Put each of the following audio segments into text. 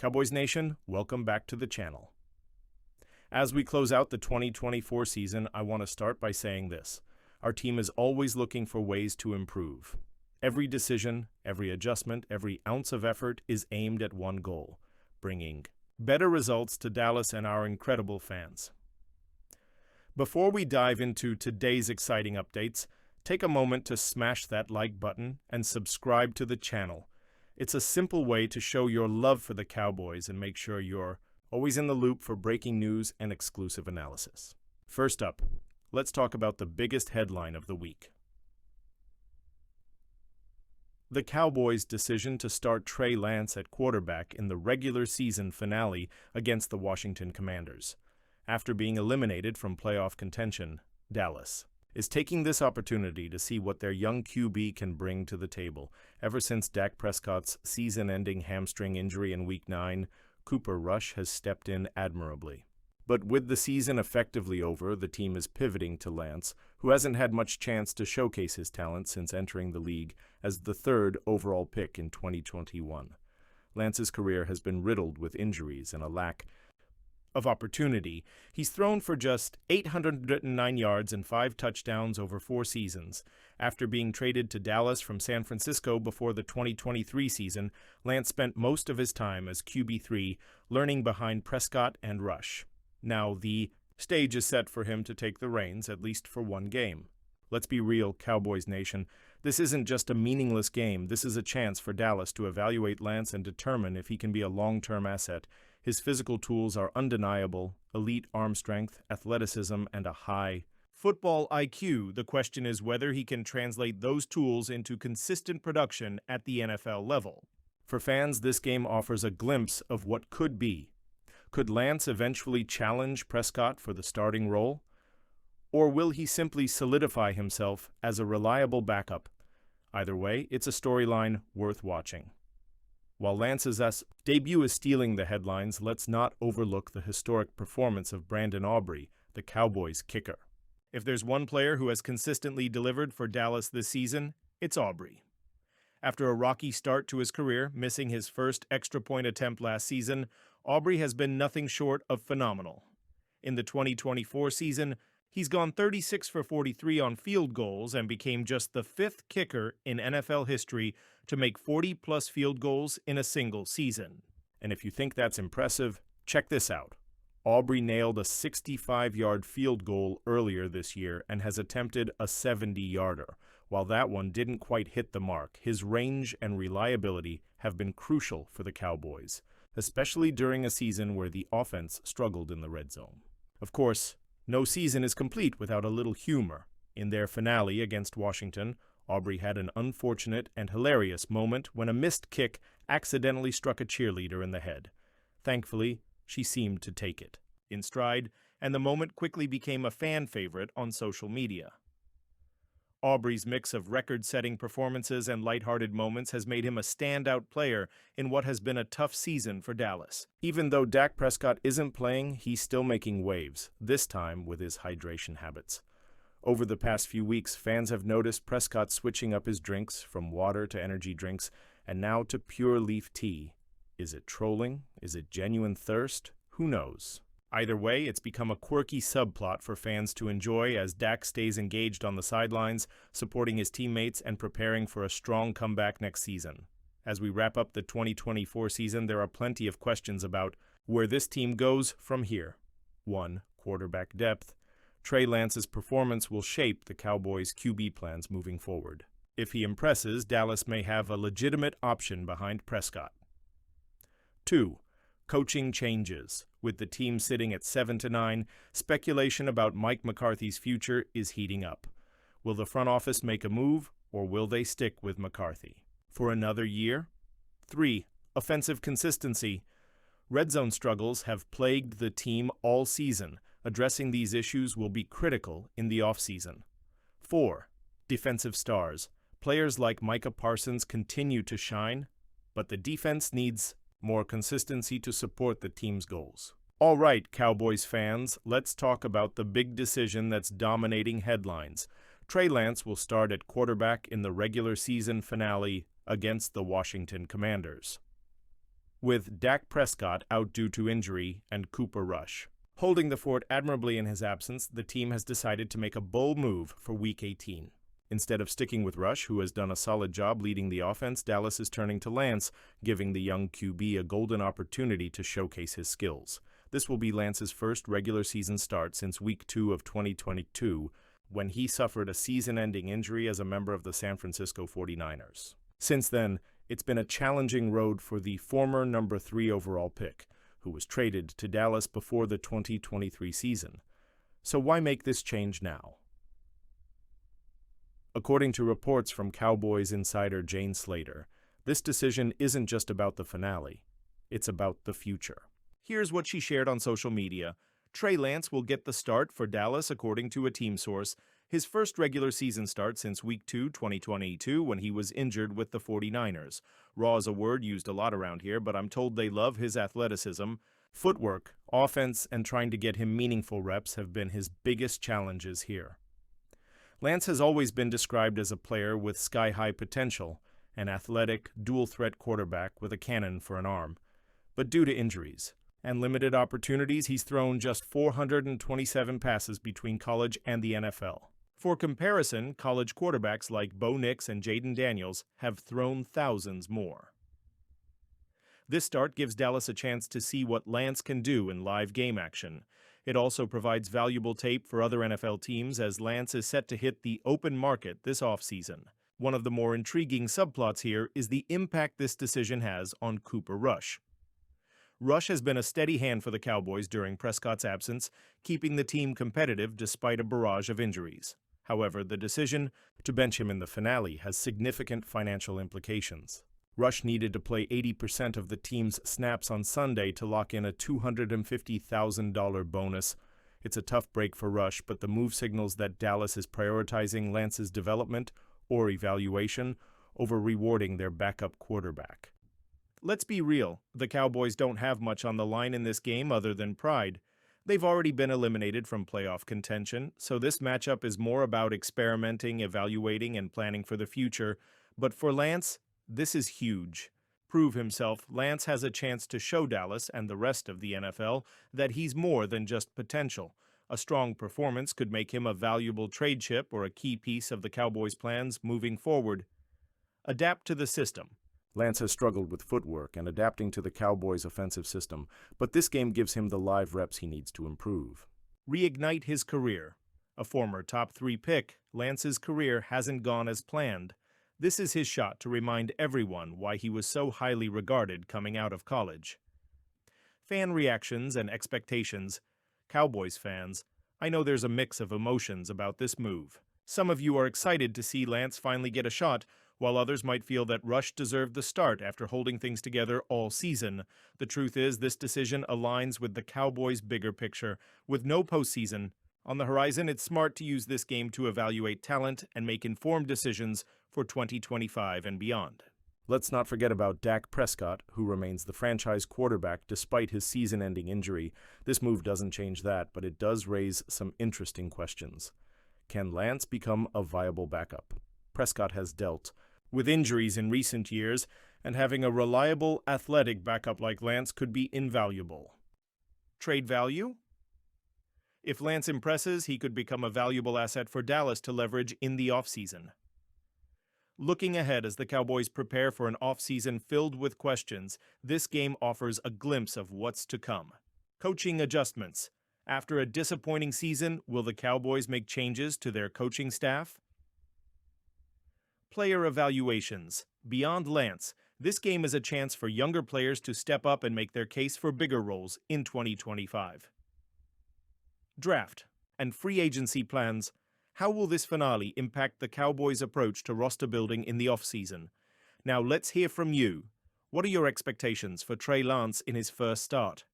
Cowboys Nation, welcome back to the channel. As we close out the 2024 season, I want to start by saying this. Our team is always looking for ways to improve. Every decision, every adjustment, every ounce of effort is aimed at one goal, bringing better results to Dallas and our incredible fans. Before we dive into today's exciting updates, take a moment to smash that like button and subscribe to the channel. It's a simple way to show your love for the Cowboys and make sure you're always in the loop for breaking news and exclusive analysis. First up, let's talk about the biggest headline of the week. The Cowboys' decision to start Trey Lance at quarterback in the regular season finale against the Washington Commanders. After being eliminated from playoff contention, Dallas is taking this opportunity to see what their young QB can bring to the table. Ever since Dak Prescott's season-ending hamstring injury in Week 9, Cooper Rush has stepped in admirably. But with the season effectively over, the team is pivoting to Lance, who hasn't had much chance to showcase his talent since entering the league as the third overall pick in 2021. Lance's career has been riddled with injuries and a lack of opportunity. He's thrown for just 809 yards and 5 touchdowns over 4 seasons. After being traded to Dallas from San Francisco before the 2023 season, Lance spent most of his time as QB3, learning behind Prescott and Rush. Now the stage is set for him to take the reins, at least for one game. Let's be real, Cowboys Nation. This isn't just a meaningless game. This is a chance for Dallas to evaluate Lance and determine if he can be a long-term asset. His physical tools are undeniable: elite arm strength, athleticism, and a high football IQ. The question is whether he can translate those tools into consistent production at the NFL level. For fans, this game offers a glimpse of what could be. Could Lance eventually challenge Prescott for the starting role? Or will he simply solidify himself as a reliable backup? Either way, it's a storyline worth watching. While Lance's debut is stealing the headlines, let's not overlook the historic performance of Brandon Aubrey, the Cowboys kicker. If there's one player who has consistently delivered for Dallas this season, it's Aubrey. After a rocky start to his career, missing his first extra point attempt last season, Aubrey has been nothing short of phenomenal. In the 2024 season, he's gone 36 for 43 on field goals and became just the 5th kicker in NFL history to make 40-plus field goals in a single season. And if you think that's impressive, check this out. Aubrey nailed a 65-yard field goal earlier this year and has attempted a 70-yarder. While that one didn't quite hit the mark, his range and reliability have been crucial for the Cowboys, especially during a season where the offense struggled in the red zone. Of course, no season is complete without a little humor. In their finale against Washington, Aubrey had an unfortunate and hilarious moment when a missed kick accidentally struck a cheerleader in the head. Thankfully, she seemed to take it in stride, and the moment quickly became a fan favorite on social media. Aubrey's mix of record-setting performances and lighthearted moments has made him a standout player in what has been a tough season for Dallas. Even though Dak Prescott isn't playing, he's still making waves, this time with his hydration habits. Over the past few weeks, fans have noticed Prescott switching up his drinks from water to energy drinks and now to pure leaf tea. Is it trolling? Is it genuine thirst? Who knows? Either way, it's become a quirky subplot for fans to enjoy as Dak stays engaged on the sidelines, supporting his teammates and preparing for a strong comeback next season. As we wrap up the 2024 season, there are plenty of questions about where this team goes from here. 1. Quarterback depth. Trey Lance's performance will shape the Cowboys' QB plans moving forward. If he impresses, Dallas may have a legitimate option behind Prescott. 2. Coaching changes. With the team sitting at 7-9, speculation about Mike McCarthy's future is heating up. Will the front office make a move, or will they stick with McCarthy for another year? 3. Offensive consistency. Red zone struggles have plagued the team all season. Addressing these issues will be critical in the offseason. 4. Defensive stars. Players like Micah Parsons continue to shine, but the defense needs more consistency to support the team's goals. All right, Cowboys fans, let's talk about the big decision that's dominating headlines. Trey Lance will start at quarterback in the regular season finale against the Washington Commanders. with Dak Prescott out due to injury and Cooper Rush. Holding the fort admirably in his absence, the team has decided to make a bold move for Week 18. Instead of sticking with Rush, who has done a solid job leading the offense, Dallas is turning to Lance, giving the young QB a golden opportunity to showcase his skills. This will be Lance's first regular season start since Week 2 of 2022, when he suffered a season-ending injury as a member of the San Francisco 49ers. Since then, it's been a challenging road for the former number 3 overall pick, who was traded to Dallas before the 2023 season. So why make this change now? According to reports from Cowboys insider Jane Slater, this decision isn't just about the finale, it's about the future. Here's what she shared on social media. Trey Lance will get the start for Dallas according to a team source, his first regular season start since Week 2, 2022, when he was injured with the 49ers. Raw is a word used a lot around here, but I'm told they love his athleticism. Footwork, offense, and trying to get him meaningful reps have been his biggest challenges here. Lance has always been described as a player with sky-high potential, an athletic, dual-threat quarterback with a cannon for an arm. But due to injuries and limited opportunities, he's thrown just 427 passes between college and the NFL. For comparison, college quarterbacks like Bo Nix and Jaden Daniels have thrown thousands more. This start gives Dallas a chance to see what Lance can do in live game action. It also provides valuable tape for other NFL teams as Lance is set to hit the open market this offseason. One of the more intriguing subplots here is the impact this decision has on Cooper Rush. Rush has been a steady hand for the Cowboys during Prescott's absence, keeping the team competitive despite a barrage of injuries. However, the decision to bench him in the finale has significant financial implications. Rush needed to play 80% of the team's snaps on Sunday to lock in a $250,000 bonus. It's a tough break for Rush, but the move signals that Dallas is prioritizing Lance's development or evaluation over rewarding their backup quarterback. Let's be real, the Cowboys don't have much on the line in this game other than pride. They've already been eliminated from playoff contention, so this matchup is more about experimenting, evaluating, and planning for the future. But for Lance, this is huge. Prove himself, Lance has a chance to show Dallas and the rest of the NFL that he's more than just potential. A strong performance could make him a valuable trade chip or a key piece of the Cowboys' plans moving forward. Adapt to the system. Lance has struggled with footwork and adapting to the Cowboys' offensive system, but this game gives him the live reps he needs to improve. Reignite his career. A former top 3 pick, Lance's career hasn't gone as planned. This is his shot to remind everyone why he was so highly regarded coming out of college. Fan reactions and expectations. Cowboys fans, I know there's a mix of emotions about this move. Some of you are excited to see Lance finally get a shot, while others might feel that Rush deserved the start after holding things together all season. The truth is, this decision aligns with the Cowboys' bigger picture. With no postseason on the horizon, it's smart to use this game to evaluate talent and make informed decisions for 2025 and beyond. Let's not forget about Dak Prescott, who remains the franchise quarterback despite his season-ending injury. This move doesn't change that, but it does raise some interesting questions. Can Lance become a viable backup? Prescott has dealt with injuries in recent years, and having a reliable, athletic backup like Lance could be invaluable. Trade value? If Lance impresses, he could become a valuable asset for Dallas to leverage in the offseason. Looking ahead as the Cowboys prepare for an offseason filled with questions, this game offers a glimpse of what's to come. Coaching adjustments. After a disappointing season, will the Cowboys make changes to their coaching staff? Player evaluations. Beyond Lance, this game is a chance for younger players to step up and make their case for bigger roles in 2025. Draft and free agency plans. How will this finale impact the Cowboys' approach to roster building in the offseason? Now let's hear from you. What are your expectations for Trey Lance in his first start?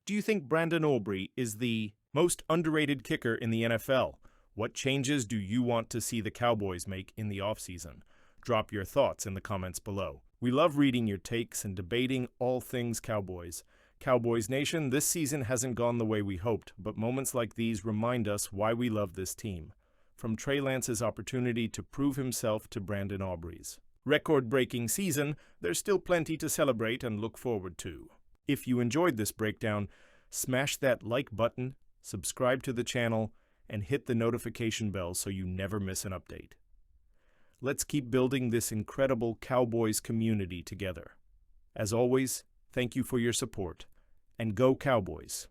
Do you think Brandon Aubrey is the most underrated kicker in the NFL? What changes do you want to see the Cowboys make in the offseason? Drop your thoughts in the comments below. We love reading your takes and debating all things Cowboys. Cowboys Nation, this season hasn't gone the way we hoped, but moments like these remind us why we love this team. From Trey Lance's opportunity to prove himself to Brandon Aubrey's. record-breaking season, there's still plenty to celebrate and look forward to. If you enjoyed this breakdown, smash that like button, subscribe to the channel, and hit the notification bell so you never miss an update. Let's keep building this incredible Cowboys community together. As always, thank you for your support, and go Cowboys!